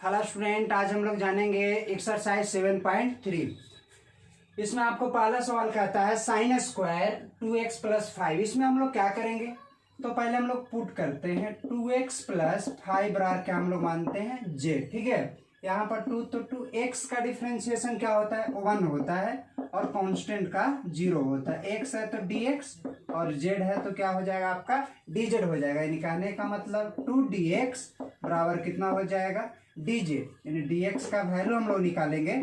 Hello student, आज हम लोग जानेंगे एक्सरसाइज 7.3। इसमें आपको पहला सवाल कहता है साइन स्क्वायर 2x + 5। इसमें हम लोग क्या करेंगे, तो पहले हम लोग पुट करते हैं 2x + 5 बराबर क्या हम लोग मानते हैं z। ठीक है, यहाँ पर 2 तो 2x का डिफ्रेंशिएशन क्या होता है 1 होता है और कांस्टेंट का 0 होता है। x है तो dx और z है तो क्या हो जाएगा आपका dz हो जाएगा। यानी कहने का मतलब 2dx बराबर कितना हो जाएगा dz। यानी dx का वैल्यू हम लोग निकालेंगे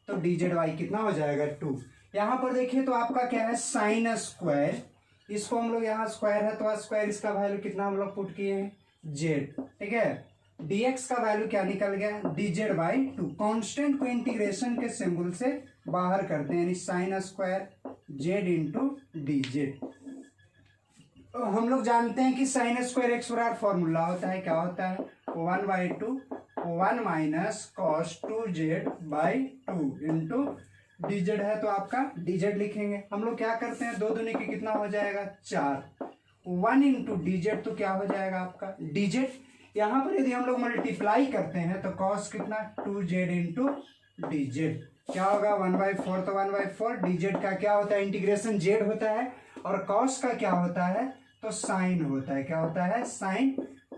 तो dz कितना हो जाएगा 2। यहाँ पर देखिए तो आपका क्या है साइन स्क्वायर, इसको हम लोग यहाँ स्क्वायर है तो स्क्वायर, इसका वैल्यू कितना हम लोग पुट किए हैं z। ठीक है, dx का वैल्यू क्या निकल गया dz/2। कांस्टेंट को इंटीग्रेशन के सिंबल से बाहर करते हैं, यानी sine square z into dz। हम लोग जानते हैं कि साइन स्क्वायर x बराबर फॉर्मूला होता है, क्या होता है 1/2 1 minus cos 2z/2 into dz है तो आपका dz लिखेंगे। हम लोग क्या करते हैं, दो दूनी की कितना हो जाएगा 4, 1 इंटू dz तो क्या हो जाएगा आपका dz। यहाँ पर यदि हम लोग मल्टीप्लाई करते हैं तो कॉस कितना 2z इंटू dz क्या होगा 1/4 तो 1/4। dz का क्या होता है इंटीग्रेशन z होता है और कॉस का क्या होता है तो साइन होता है। क्या होता है साइन।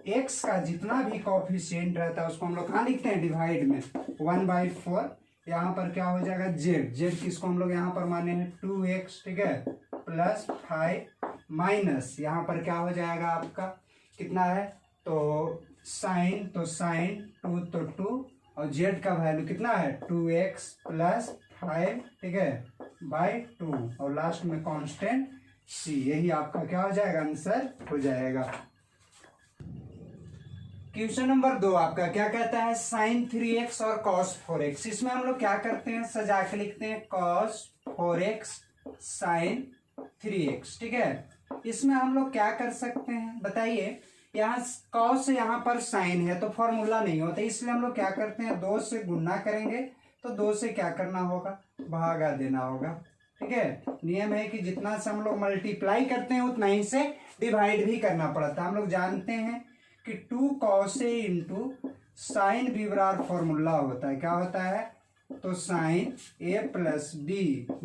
x का जितना भी कॉफिशिएंट रहता है उसको हम लोग कहाँ लिखते हैं डिवाइड में 1/4। यहाँ पर क्या हो जाएगा z किसको हम लोग यहाँ पर माने हैं 2x। ठीक है, प्लस 5 माइनस यहाँ पर क्या हो जाएगा आपका कितना है तो साइन 2 तो 2 और z का वैल्यू कितना है 2x + 5। ठीक है /2 और लास्ट में कांस्टेंट c। यही आपका क्या हो जाएगा आंसर हो जाएगा। क्वेश्चन नंबर 2 आपका क्या कहता है साइन 3x और cos 4x। इसमें हम लोग क्या करते हैं सजा के लिखते हैं cos 4x साइन 3x। ठीक है, इसमें हम लोग क्या कर सकते हैं बताइए, यहाँ cos यहाँ पर साइन है तो फॉर्मूला नहीं होता, इसलिए हम लोग क्या करते हैं 2 से गुणा करेंगे तो 2 से क्या करना होगा भागा देना होगा। ठीक है, नियम है कि जितना से हम लोग मल्टीप्लाई करते हैं उतना ही से डिवाइड भी करना पड़ता है। हम लोग जानते हैं कि 2 cos a into sine B बराबर फॉर्मूला होता है, क्या होता है तो sine a + b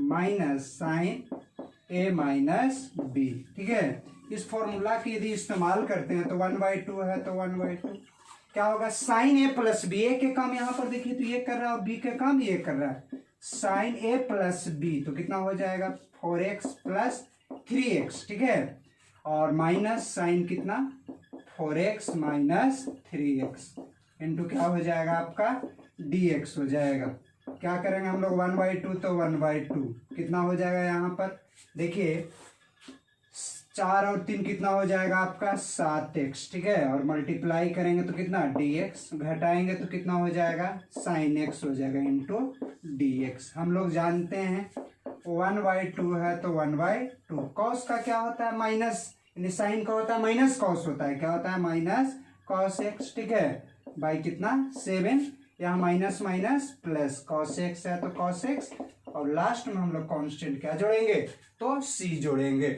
minus sine a minus b। ठीक है, इस फॉर्मूला की यदि इस्तेमाल करते हैं तो 1/2 है तो 1/2 क्या होगा साइन a + b। a के काम यहाँ पर देखिए तो ये कर रहा है और b के काम ये कर रहा है साइन a + b तो कितना हो जाएगा 4x + 3x। ठीक है, और माइनस साइन कितना 4x - 3x इंटू क्या हो जाएगा आपका dx हो जाएगा। क्या करेंगे हम लोग 1/2 तो 1/2 कितना हो जाएगा यहाँ पर देखिए 4 और 3 कितना हो जाएगा आपका 7x। ठीक है, और मल्टीप्लाई करेंगे तो कितना dx, घटाएंगे तो कितना हो जाएगा साइन x हो जाएगा इंटू dx। हम लोग जानते हैं 1/2 है तो 1/2। कॉस का क्या होता है माइनस, यानी साइन का होता है माइनस कॉस होता है, क्या होता है माइनस कॉस x। ठीक है, बाई कितना 7, यहाँ minus minus plus cos x है तो कॉस x और लास्ट में हम लोग कांस्टेंट क्या जोड़ेंगे तो c जोड़ेंगे।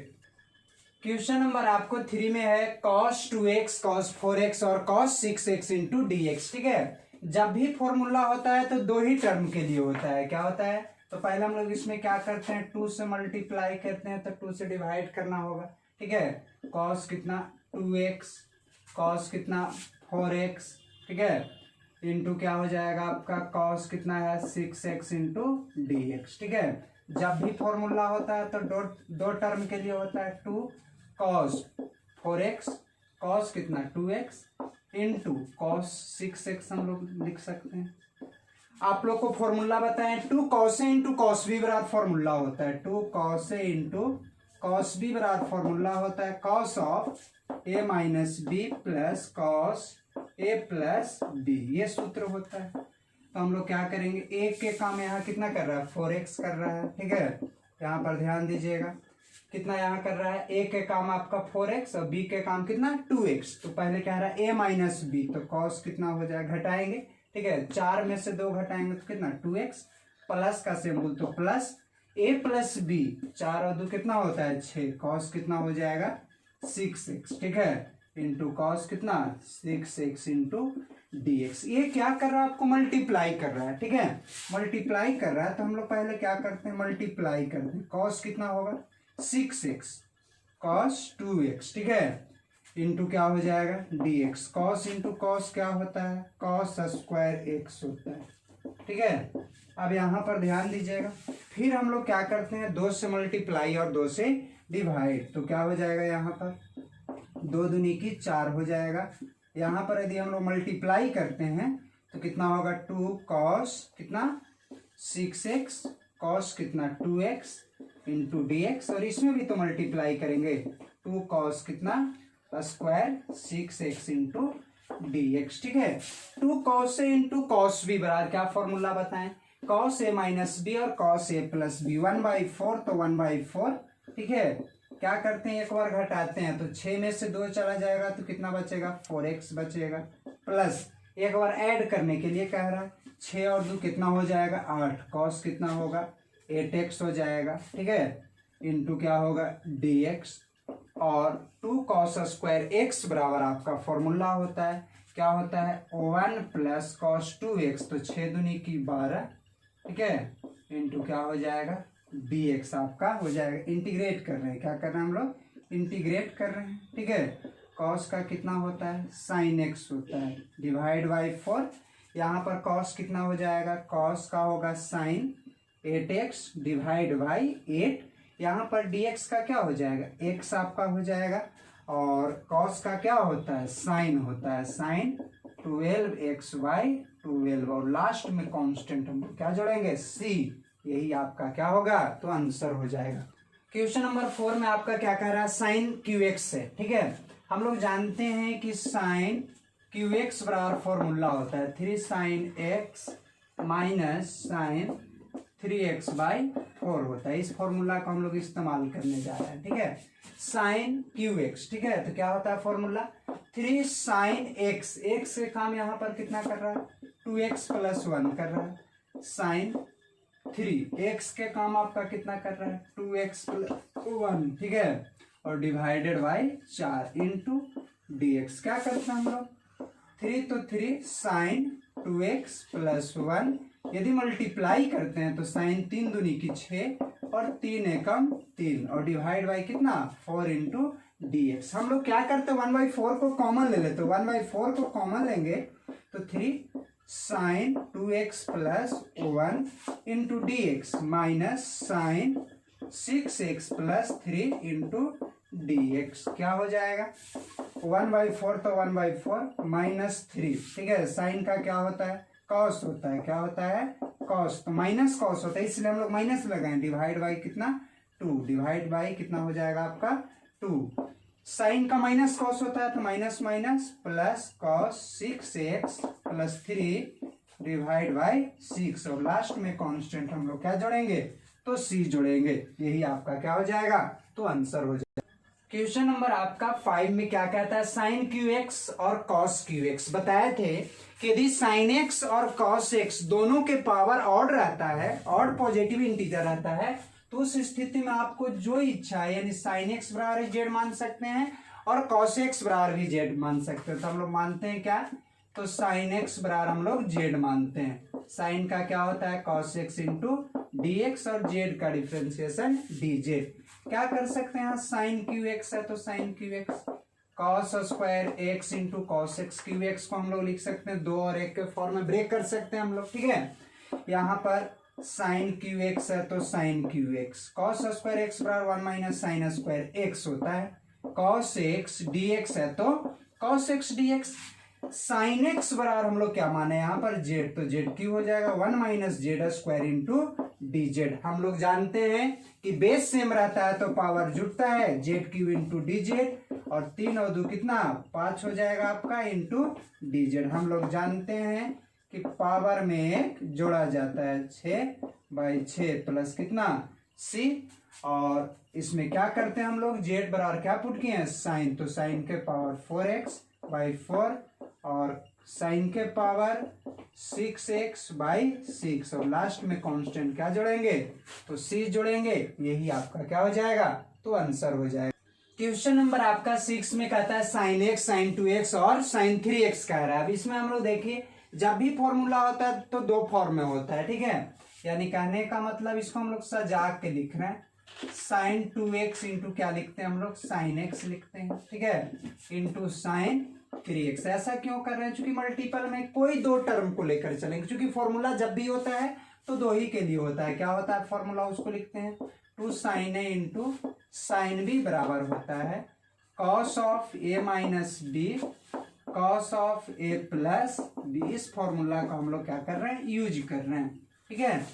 क्वेश्चन नंबर आपको 3 में है cos 2x cos 4x और cos 6x इंटू dx। ठीक है, जब भी फॉर्मूला होता है तो 2 ही टर्म के लिए होता है। क्या होता है तो पहले हम लोग इसमें क्या करते हैं 2 से मल्टीप्लाई करते हैं तो 2 से डिवाइड करना होगा। ठीक है, cos कितना 2x cos कितना 4x। ठीक है, इंटू क्या हो जाएगा आपका cos कितना है 6x इंटू dx। ठीक है, जब भी फॉर्मूला होता है तो दो टर्म के लिए होता है 2 cos 4x cos कितना 2x इंटू cos 6x हम लोग लिख सकते हैं। आप लोग को फॉर्मूला बताएं 2 cos a into cos b बराबर फॉर्मूला होता है 2 cos a into cos b बराबर फॉर्मूला होता है cos of a minus b plus cos a plus b, ये सूत्र होता है। तो हम लोग क्या करेंगे a के काम यहाँ कितना कर रहा है 4x कर रहा है। ठीक है, यहाँ पर ध्यान दीजिएगा कितना यहाँ कर रहा है a के काम आपका 4x और b के काम कितना 2x। तो पहले कह रहा है a माइनस b तो cos कितना हो जाएगा घटाएंगे। ठीक है, 4 में से 2 घटाएंगे तो कितना 2x प्लस का सिंबल तो प्लस a + b 4 और 2 कितना होता है 6 cos कितना हो जाएगा 6x। ठीक है, इंटू कॉस कितना 6x इंटू dx। ये क्या कर रहा है आपको, मल्टीप्लाई कर रहा है, ठीक है, मल्टीप्लाई कर रहा है। तो हम लोग पहले क्या करते हैं, मल्टीप्लाई करते हैं। कॉस कितना होगा 6x कॉस 2x, ठीक है, इंटू क्या हो जाएगा dx। कॉस इंटू कॉस क्या होता है, कॉस स्क्वायर x होता है, ठीक है। अब यहाँ पर ध्यान दीजिएगा, फिर हम लोग क्या करते हैं, 2 से मल्टीप्लाई और 2 से डिवाइड। तो क्या हो जाएगा, यहाँ पर 2 दूनी की 4 हो जाएगा। यहाँ पर यदि हम लोग मल्टीप्लाई करते हैं तो कितना होगा 2 कॉस कितना 6x कॉस कितना 2x इंटू dx। और इसमें भी तो मल्टीप्लाई करेंगे, 2 कॉस कितना स्क्वायर 6x इंटू dx, ठीक है। 2 cos A into cos B बराबर क्या फॉर्मूला बताएं, कॉस ए माइनस बी और कॉस ए प्लस बी, 1/4 तो 1/4, ठीक है। क्या करते हैं, एक बार घटाते हैं तो 6 में से 2 चला जाएगा तो कितना बचेगा 4x बचेगा, प्लस एक बार ऐड करने के लिए कह रहा है, 6 और 2 कितना हो जाएगा 8, कॉस कितना होगा 8x हो जाएगा, ठीक है, इंटू क्या होगा dx। और 2 कॉस स्क्वायर x बराबर आपका फॉर्मूला होता है, क्या होता है 1 प्लस कॉस 2x, तो 6 दूनी की 12, ठीक है, इंटू क्या हो जाएगा dx आपका हो जाएगा। इंटीग्रेट कर रहे हैं, क्या कर रहे हैं हम लोग, इंटीग्रेट कर रहे हैं, ठीक है। कॉस का कितना होता है साइन x होता है, डिवाइड बाई 4। यहाँ पर कॉस कितना हो जाएगा, कॉस का होगा साइन 8x डिवाइड बाई 8। यहाँ पर dx का क्या हो जाएगा, x आपका हो जाएगा, और कॉस का क्या होता है साइन होता है, साइन 12x/12, और लास्ट में कांस्टेंट हम क्या जोड़ेंगे c, यही आपका क्या होगा, तो आंसर हो जाएगा। क्वेश्चन नंबर 4 में आपका क्या कह रहा है, साइन QX है, ठीक है। हम लोग जानते हैं कि साइन QX बराबर फॉर्मूला होता है 3 sign x minus sign 3x/4 होता है। इस फॉर्मूला को हम लोग इस्तेमाल करने जा रहे हैं, ठीक है, साइन QX, ठीक है। तो क्या होता है फॉर्मूला 3 साइन x, x के काम यहाँ पर कितना कर रहा है 2x + 1 कर रहा है, साइन 3x के काम आपका कितना कर रहा है 2x + 1, ठीक है, और डिवाइडेड बाई 4 इंटू dx। क्या करते हैं हम लोग 3 तो 3 साइन 2x + 1, यदि मल्टीप्लाई करते हैं तो साइन 3 दूनी की 6 और 3 एकम 3, और डिवाइड बाई कितना 4 इंटू dx। हम लोग क्या करते हैं 1/4 को कॉमन ले लेते, 1/4 को कॉमन लेंगे तो 3 sine 2x + 1 into dx minus sine 6x + 3 into dx। क्या हो जाएगा 1/4 तो 1/4 माइनस 3, ठीक है। साइन का क्या होता है कॉस होता है, क्या होता है कॉस, तो माइनस कॉस होता है, इसलिए हम लोग माइनस लगाएं, डिवाइड बाई कितना 2, डिवाइड बाई कितना हो जाएगा आपका 2। साइन का माइनस कॉस होता है तो minus minus plus cos 6x + 3 divide by 6, और लास्ट में कांस्टेंट हम लोग क्या जोड़ेंगे तो c जोड़ेंगे, यही आपका क्या हो जाएगा तो आंसर हो जाएगा। क्वेश्चन नंबर आपका 5 में क्या कहता है, साइन QX और कॉस QX बताए थे कि यदि साइन x और कॉस x दोनों के पावर ऑड रहता है, ऑड पॉजिटिव इंटीजर रहता है, तो उस स्थिति में आपको जो इच्छा है, यानी साइन x बराबर z मान सकते हैं और कॉस x बराबर भी z मान सकते हैं। तो हम लोग मानते हैं क्या, तो साइन x बराबर हम लोग z मानते हैं। साइन का क्या होता है कॉस x इंटू dx और z का डिफ्रेंसिएशन dz। क्या कर सकते हैं, साइन QX है तो sine QX cos square x into cos x QX को हम लोग लिख सकते हैं 2 और 1 के फॉर्म में ब्रेक कर सकते हैं हम लोग, ठीक है। यहाँ पर साइन QX है तो sine QX cos square x बराबर 1 माइनस साइन स्क्वायर x होता है, कॉस x dx है तो cos x dx। Sine x बराबर हम लोग क्या माने यहाँ पर z, तो z क्यू हो जाएगा 1 minus Z square into dz। हम लोग जानते हैं कि बेस सेम रहता है तो पावर जुटता है, z³ इंटू dz, और 3 और 2 कितना 5 हो जाएगा आपका इंटू dz। हम लोग जानते हैं कि पावर में जोड़ा जाता है 6/6 प्लस कितना c, और इसमें क्या करते हैं हम लोग z बराबर क्या पुट किए हैं साइन, तो साइन के पावर 4x/4 और साइन के पावर 6x/6, और लास्ट में कांस्टेंट क्या जोड़ेंगे तो c जोड़ेंगे, यही आपका क्या हो जाएगा तो आंसर हो जाएगा। क्वेश्चन नंबर आपका 6 में कहता है साइन एक्स, साइन 2x और साइन 3x कह रहा है। अब इसमें हम लोग देखिए, जब भी फॉर्मूला होता है तो दो फॉर्म में होता है, ठीक है। यानी कहने का मतलब इसको हम लोग सजा के लिख रहे हैं। साइन 2x इंटू क्या लिखते हैं हम लोग, साइन x लिखते हैं, ठीक है, इंटू साइन 3x। ऐसा क्यों कर रहे हैं, क्योंकि मल्टीपल में कोई दो टर्म को लेकर चलेंगे, क्योंकि फॉर्मूला जब भी होता है तो दो ही के लिए होता है। क्या होता है फॉर्मूला, उसको लिखते हैं 2 sin a into sine B बराबर होता है cos of A minus B cos of A plus B. इस फॉर्मूला को हम लोग क्या कर रहे हैं, यूज कर रहे हैं, ठीक है।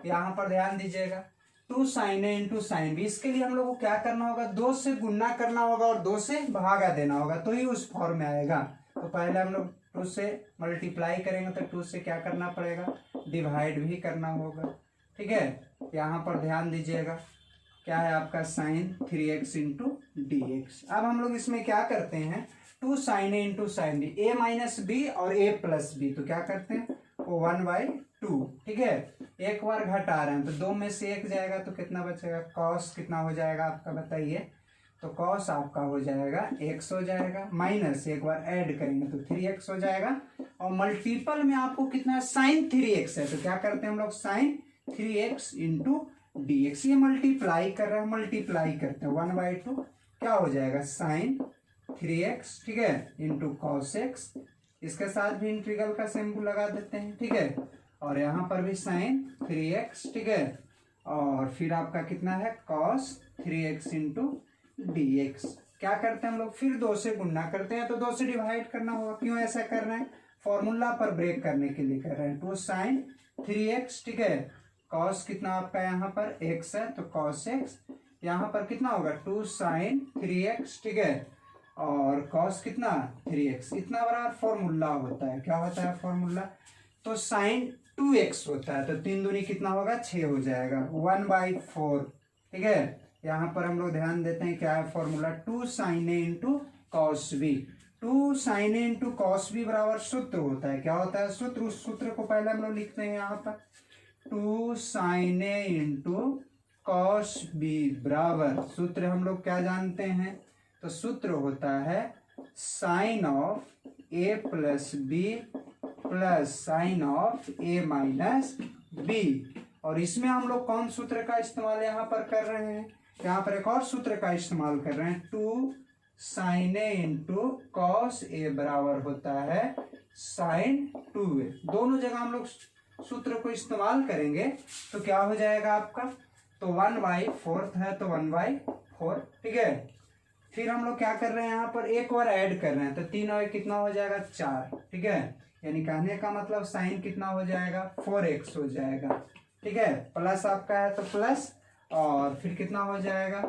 यहाँ पर ध्यान दीजिएगा, 2 sin a into sine B. इसके लिए हम लोग को क्या करना होगा, 2 से गुणा करना होगा और 2 से भागा देना होगा, तो ही उस फॉर्म में आएगा। तो पहले हम लोग 2 से मल्टीप्लाई करेंगे तो 2 से क्या करना पड़ेगा, डिवाइड भी करना होगा, ठीक है। यहाँ पर ध्यान दीजिएगा, क्या है आपका sign 3x into D x. अब हम लोग इसमें क्या करते हैं, 2 sin a into sine B, a minus B और a प्लस बी, तो क्या करते हैं वो 1/2, ठीक है। एक बार घटा रहे हैं तो 2 में से 1 जाएगा तो कितना बचेगा, कॉस कितना हो जाएगा आपका बताइए, तो कॉस आपका हो जाएगा x हो जाएगा, माइनस एक बार ऐड करेंगे तो 3x हो जाएगा, और मल्टीपल में आपको कितना साइन 3x है, तो क्या करते हैं हम लोग sine 3x into D X. ये मल्टीप्लाई कर रहे हैं, मल्टीप्लाई करते हैं 1/2 क्या हो जाएगा साइन 3x, ठीक है, इंटू कॉस एक्स। इसके साथ भी इंटीग्रल का सिंबल लगा देते हैं, ठीक है, और यहाँ पर भी साइन 3x, ठीक है, और फिर आपका कितना है cos 3x into D x. क्या करते हैं हम लोग, फिर 2 से गुणा करते हैं तो 2 से डिवाइड करना होगा। क्यों ऐसा कर रहे हैं, फॉर्मूला पर ब्रेक करने के लिए कर रहे हैं। 2 sin 3x, ठीक है, कॉस कितना आपका यहाँ पर x है तो कॉस x, यहाँ पर कितना होगा 2 sin 3x, ठीक है, और कॉस कितना 3x। इतना बड़ा फॉर्मूला होता है, क्या होता है फॉर्मूला, तो साइन 2x होता है, तो 3 दूनी कितना होगा 6 हो जाएगा 1/4, ठीक है। यहाँ पर हम लोग ध्यान देते हैं क्या है formula, 2 sin a into cos B. 2 sin a into cos B बराबर सूत्र होता है, क्या होता है सूत्र, उस सूत्र को पहले हम लोग लिखते हैं यहाँ पर 2 sin a into cos B बराबर, सूत्र हम लोग क्या जानते हैं, तो सूत्र होता है sine of a plus B plus sine of a minus B. और इसमें हम लोग कौन सूत्र का इस्तेमाल यहाँ पर कर रहे हैं, यहाँ पर एक और सूत्र का इस्तेमाल कर रहे हैं, 2 sin a into cos A बराबर होता है साइन 2a। दोनों जगह हम लोग सूत्र को इस्तेमाल करेंगे तो क्या हो जाएगा आपका, तो 1/4 है तो 1/4, ठीक है। फिर हम लोग क्या कर रहे हैं, यहाँ पर एक बार ऐड कर रहे हैं तो 3 और कितना हो जाएगा 4, ठीक है। यानी कहने का मतलब साइन कितना हो जाएगा 4x हो जाएगा, ठीक है, प्लस आपका है तो प्लस, और फिर कितना हो जाएगा,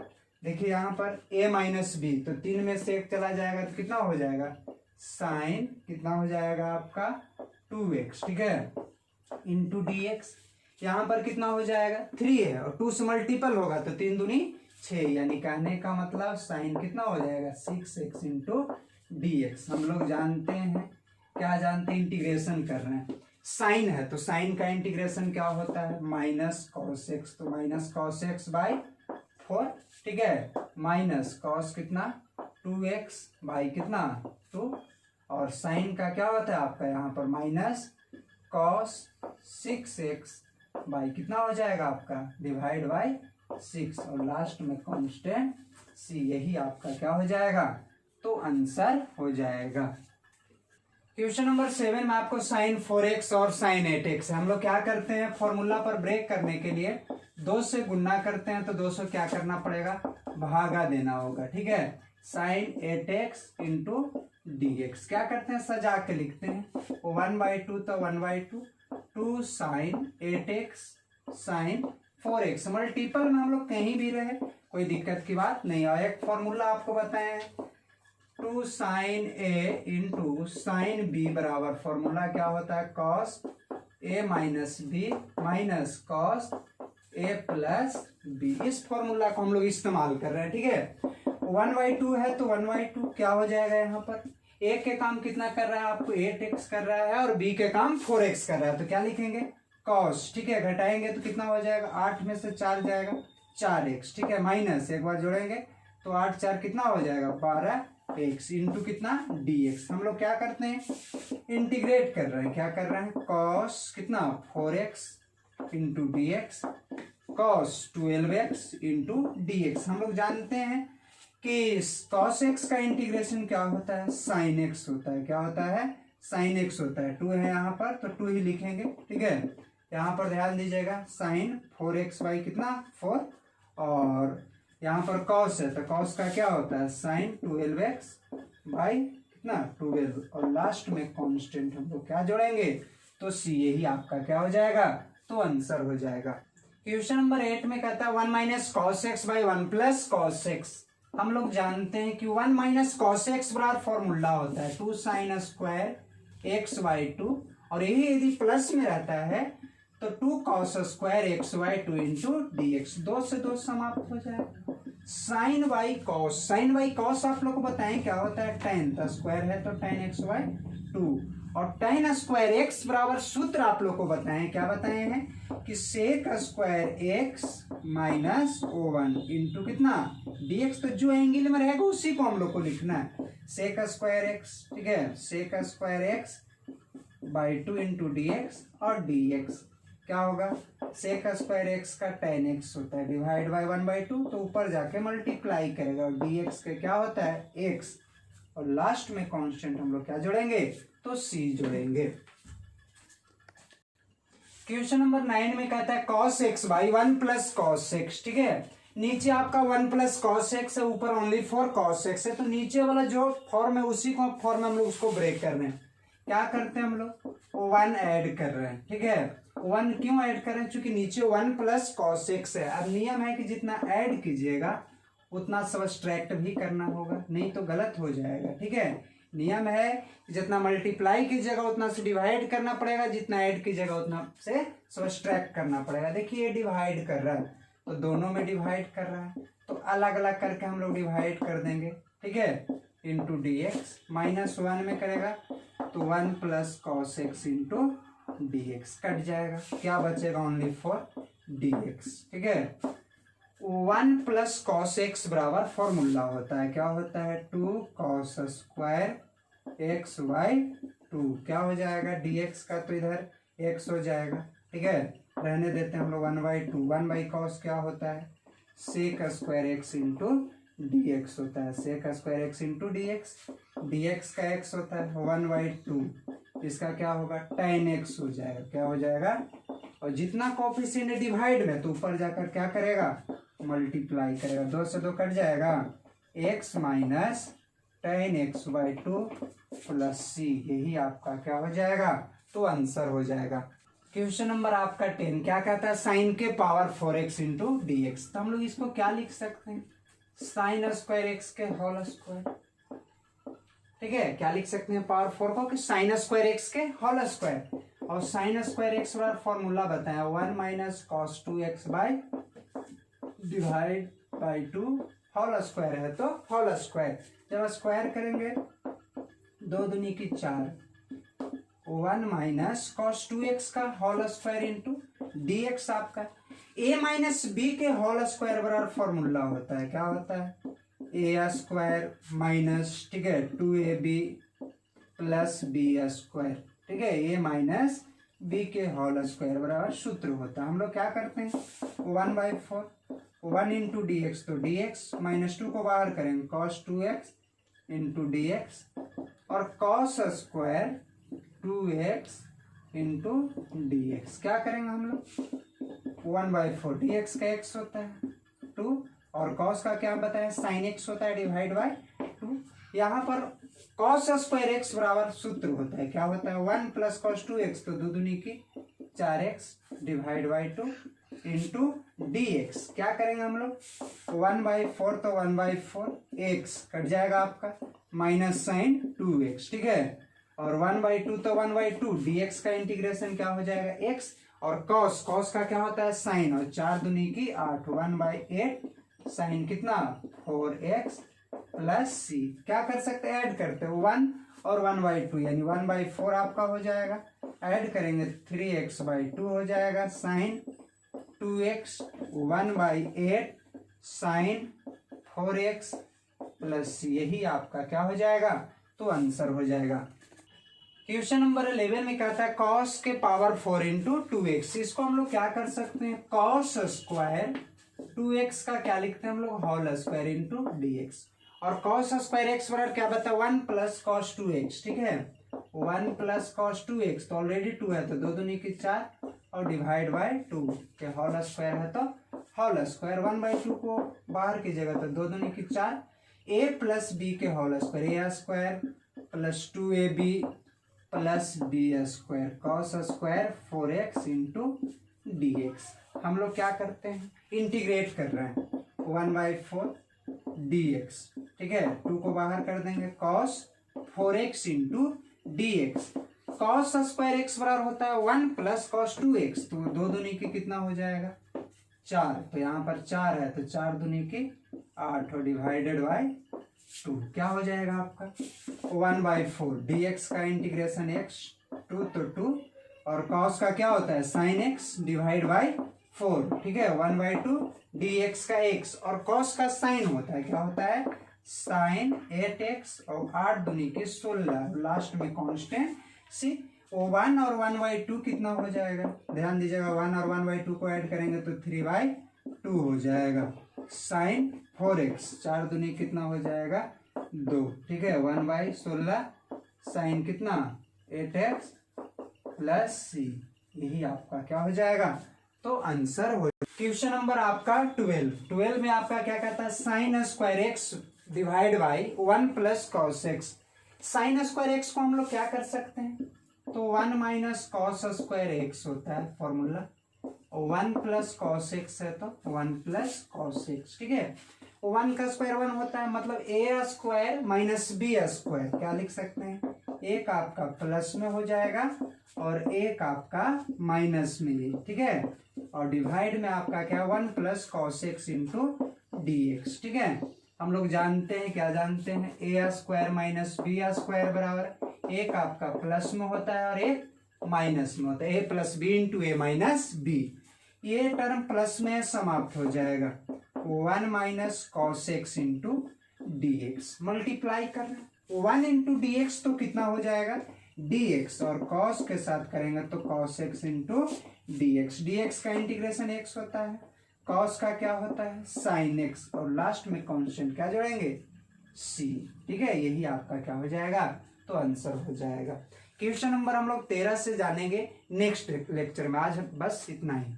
देखिए यहाँ पर a माइनस बी, तो 3 में से 1 चला जाएगा तो कितना हो जाएगा साइन कितना हो जाएगा आपका 2x, ठीक है, इंटू डी एक्स। यहाँ पर कितना हो जाएगा 3 है और 2 से मल्टीपल होगा तो 3 दूनी 6, यानी कहने का मतलब साइन कितना हो जाएगा 6x इंटू डी एक्स। हम लोग जानते हैं, क्या जानते हैं, इंटीग्रेशन कर रहे हैं, साइन है तो साइन का इंटीग्रेशन क्या होता है माइनस कॉस एक्स, तो माइनस कॉस एक्स बाई 4, ठीक है, माइनस कॉस कितना 2x बाई कितना 2, और साइन का क्या होता है आपका यहाँ पर माइनस कॉस 6x बाई कितना हो जाएगा आपका डिवाइड बाई 6, और लास्ट में कांस्टेंट c, यही आपका क्या हो जाएगा, तो आंसर हो जाएगा। क्वेश्चन नंबर 7 में आपको साइन 4x और साइन 8x है। हम लोग क्या करते हैं, फॉर्मूला पर ब्रेक करने के लिए 2 से गुणा करते हैं तो 2 से क्या करना पड़ेगा, भागा देना होगा, ठीक है, sign 8x into D x. क्या करते हैं सजा के लिखते हैं, 1/2 तो 1/2, 2 sin 8x sign 4x। Multiple में हम लोग कहीं भी रहे कोई दिक्कत की बात नहीं। और एक फॉर्मूला आपको बताए हैं 2 sin a into sine B बराबर, फॉर्मूला क्या होता है cos a minus B minus cos a plus B. इस फॉर्मूला को हम लोग इस्तेमाल कर रहे हैं, ठीक है। 1/2 है तो 1/2 क्या हो जाएगा, यहाँ पर a के काम कितना कर रहा है आपको 8x कर रहा है और b के काम 4x कर रहा है, तो क्या लिखेंगे cos, ठीक है, घटाएंगे तो कितना हो जाएगा 8 में से 4 जाएगा 4x, ठीक है, माइनस एक बार जोड़ेंगे तो 8 4 कितना हो जाएगा 12x इंटू कितना dx। हम लोग क्या करते हैं इंटीग्रेट कर रहे हैं, क्या कर रहे हैं cos कितना 4x into D x cos 12x into D x. हम लोग जानते हैं कि cos x का इंटीग्रेशन क्या होता है sin x होता है, क्या होता है sin x होता है। 2 है यहाँ पर तो 2 ही लिखेंगे, ठीक है। यहाँ पर ध्यान दीजिएगा sin 4x बाई कितना 4 और यहाँ पर cos है तो cos का क्या होता है sin 12x बाई कितना 12 और लास्ट में कांस्टेंट हम लोग क्या जोड़ेंगे तो c, यही आपका क्या हो जाएगा तो आंसर हो जाएगा। क्वेश्चन नंबर 8 में कहता है 1 minus cos x by 1 plus cos x. हम लोग जानते हैं कि 1 माइनस कॉस एक्स बराबर फॉर्मूला होता है 2 साइन स्क्वायर एक्स बाई 2 और यही यदि प्लस में रहता है तो 2 cos square X by 2 into D X. 2 से 2 समाप्त हो जाएगा। Sine by cos, sine by cos आप लोग को बताएं क्या होता है टेन, तो स्क्वायर है तो टेन एक्स बाई 2 और टेन स्क्वायर एक्स बराबर सूत्र आप लोग को बताएं, क्या बताए हैं कि sec square X minus O1 into कितना dx। तो जो एंगल में रहेगा उसी को हम लोग को लिखना है सेक स्क्वायर एक्स, ठीक है sec square X by 2 into D X और dx क्या होगा सेक स्क्वायर एक्स का टेन एक्स होता है डिवाइड बाई 1/2 तो ऊपर जाके मल्टीप्लाई करेगा और dx का क्या होता है x और लास्ट में कांस्टेंट हम लोग क्या जोड़ेंगे तो c जोड़ेंगे। क्वेश्चन नंबर 9 में कहता है cos x by 1 plus cos x, ठीक है। नीचे आपका 1 प्लस कॉस एक्स है, ऊपर ओनली फॉर कॉस एक्स है, तो नीचे वाला जो फॉर्म है उसी को फॉर्म में हम लोग उसको ब्रेक कर रहे हैं। क्या करते हैं हम लोग 1 ऐड कर रहे हैं, ठीक है। 1 क्यों ऐड कर रहे हैं क्योंकि नीचे 1 प्लस कॉस एक्स है। अब नियम है कि जितना ऐड कीजिएगा उतना सब्ट्रैक्ट भी करना होगा, नहीं तो गलत हो जाएगा, ठीक है। नियम है जितना मल्टीप्लाई कीजिएगा उतना से डिवाइड करना पड़ेगा, जितना ऐड कीजिएगा उतना से सब्ट्रैक्ट करना पड़ेगा। देखिए ये डिवाइड कर रहा है तो दोनों में डिवाइड कर रहा है तो अलग अलग करके हम लोग डिवाइड कर देंगे, ठीक है इंटू डी एक्स। माइनस 1 में करेगा तो 1 plus cos x into D x cut जाएगा, क्या बचेगा ओनली फॉर डी एक्स, ठीक है। 1 प्लस कॉस एक्स बराबर फॉर्मूला होता है, क्या होता है 2 कॉस स्क्वायर एक्स बाई 2 क्या हो जाएगा dx का तो इधर x हो जाएगा, ठीक है रहने देते हैं हम लोग 1/2। 1 कॉस क्या होता है sec square X into D X होता है, sec square X into D X का x होता है 1/2, इसका क्या होगा tan x हो जाएगा, क्या हो जाएगा और जितना कोफिशिएंट डिवाइड में तो ऊपर जाकर क्या करेगा मल्टीप्लाई करेगा, 2 से 2 कट जाएगा x minus tan x by 2 plus c, यही आपका क्या हो जाएगा तो आंसर हो जाएगा। क्वेश्चन नंबर आपका 10 क्या कहता है साइन के power 4x into D x. तो हम लोग इसको क्या लिख सकते हैं साइन स्क्वायर एक्स के होल स्क्वायर, ठीक है क्या लिख सकते हैं पावर 4 को कि साइन स्क्वायर एक्स के होल स्क्वायर और साइन स्क्वायर एक्स वाला फॉर्मूला बताया 1 minus cos 2x by divide by 2 whole square है तो होल स्क्वायर, जब स्क्वायर करेंगे 2 दूनी की 4 1 माइनस कॉस 2x का whole square into D X आपका a माइनस बी के होल स्क्वायर बराबर फॉर्मूला होता है, क्या होता है ए स्क्वायर माइनस, ठीक है 2ab प्लस बी स्क्वायर, ठीक है ए माइनस बी के होल स्क्वायर बराबर सूत्र होता है। हम लोग क्या करते हैं 1/4 1 इंटू डी एक्स तो डी एक्स माइनस 2 को बाहर करेंगे cos 2x into D X और cos square 2x into D x क्या करेंगे हम लोग 1/4 डी एक्स का x होता है 2 और cos का क्या बताया sin x होता है डिवाइड बाय 2। यहाँ पर cos स्क्वायर एक्स बराबर सूत्र होता है, क्या होता है 1 प्लस कॉस 2x तो 2 दूनी की 4x divide by 2 into D x क्या करेंगे हम लोग 1/4 तो 1/4 x कट जाएगा आपका माइनस साइन 2x, ठीक है और 1/2 तो 1/2 dx का इंटीग्रेशन क्या हो जाएगा x और cos का क्या होता है साइन और 4 दूनी की 8 1/8 साइन कितना 4x प्लस c क्या कर सकते हैं ऐड करते हो 1 और 1/2 यानी 1/4 आपका हो जाएगा, ऐड करेंगे 3x/2 हो जाएगा sign 2x 1/8 sign 4x plus यही आपका क्या हो जाएगा, तो आंसर हो जाएगा। क्वेश्चन नंबर 11 में कहता है cos के पावर 4 इंटू 2x। इसको हम लोग क्या कर सकते हैं, cos स्क्वायर 2x का क्या लिखते हैं हम लोग, होल स्क्वायर इंटू dx। और cos स्क्वायर x बराबर क्या बता, 1 प्लस cos 2x, ठीक है, 1 प्लस cos 2x, तो ऑलरेडी 2 है तो 2 दूनी की 4 और डिवाइड बाय 2 के होल स्क्वायर है तो होल स्क्वायर, 1/2 को बाहर की जगह तो 2 दूनी की 4, a प्लस बी के whole square, a square plus 2ab plus B square, cos square 4x into dx। हम लोग क्या करते हैं, इंटीग्रेट कर रहे हैं, 1/4 dx, ठीक है, 2 को बाहर कर देंगे, cos 4x into dx। cos square x बराबर होता है 1 प्लस cos 2x, तो 2 दूनी की कितना हो जाएगा, 4, तो यहाँ पर 4 है तो 4 दूनी की 8 और डिवाइडेड बाय 2 क्या हो जाएगा आपका 1/4 dx का इंटीग्रेशन x 2 तो 2 और cos का क्या होता है sin x डिवाइड बाय 4, ठीक है, 1/2 dx का x और cos का sin होता है, क्या होता है sin 8x और 8 दूनी की 16, लास्ट में कांस्टेंट सी, वो 1 और 1/2 कितना हो जाएगा, ध्यान दीजिएगा, 1 और 1/2 को ऐड करेंगे तो 3/2 हो जाएगा, sin 4x 4 दूनी कितना हो जाएगा 2, ठीक है, 1/16 sin कितना 8x प्लस c, यही आपका क्या हो जाएगा, तो आंसर हो। क्वेश्चन नंबर आपका 12 में आपका क्या कहता है, sin square x divide by 1 plus cos x। sin square x को हम लोग क्या कर सकते हैं, तो 1 माइनस कॉस स्क्वायर x होता है फॉर्मूला, 1 प्लस कॉस x है तो 1 प्लस कॉस x, ठीक है, 1 का स्क्वायर 1 होता है, मतलब a square minus B square, क्या लिख सकते हैं, एक आपका प्लस में हो जाएगा और एक आपका माइनस में, ठीक है, और डिवाइड में आपका क्या 1 plus cos x into D x, ठीक है। हम लोग जानते हैं, क्या जानते हैं, ए स्क्वायर माइनस बी स्क्वायर बराबर, एक आपका प्लस में होता है और एक माइनस में होता है, ए प्लस बी इंटू ए माइनस बी, ये टर्म प्लस में समाप्त हो जाएगा, 1 minus cos x into D x, multiply कर रहे, 1 इंटू डी एक्स तो कितना हो जाएगा डी एक्स, और कॉस के साथ करेंगे तो cos x into D x, D X का इंटीग्रेशन एक्स होता है, कॉस का क्या होता है साइन एक्स, और लास्ट में कांस्टेंट क्या जोड़ेंगे सी, ठीक है, यही आपका क्या हो जाएगा, तो आंसर हो जाएगा। क्वेश्चन नंबर हम लोग 13 से जानेंगे नेक्स्ट लेक्चर में, आज बस इतना ही।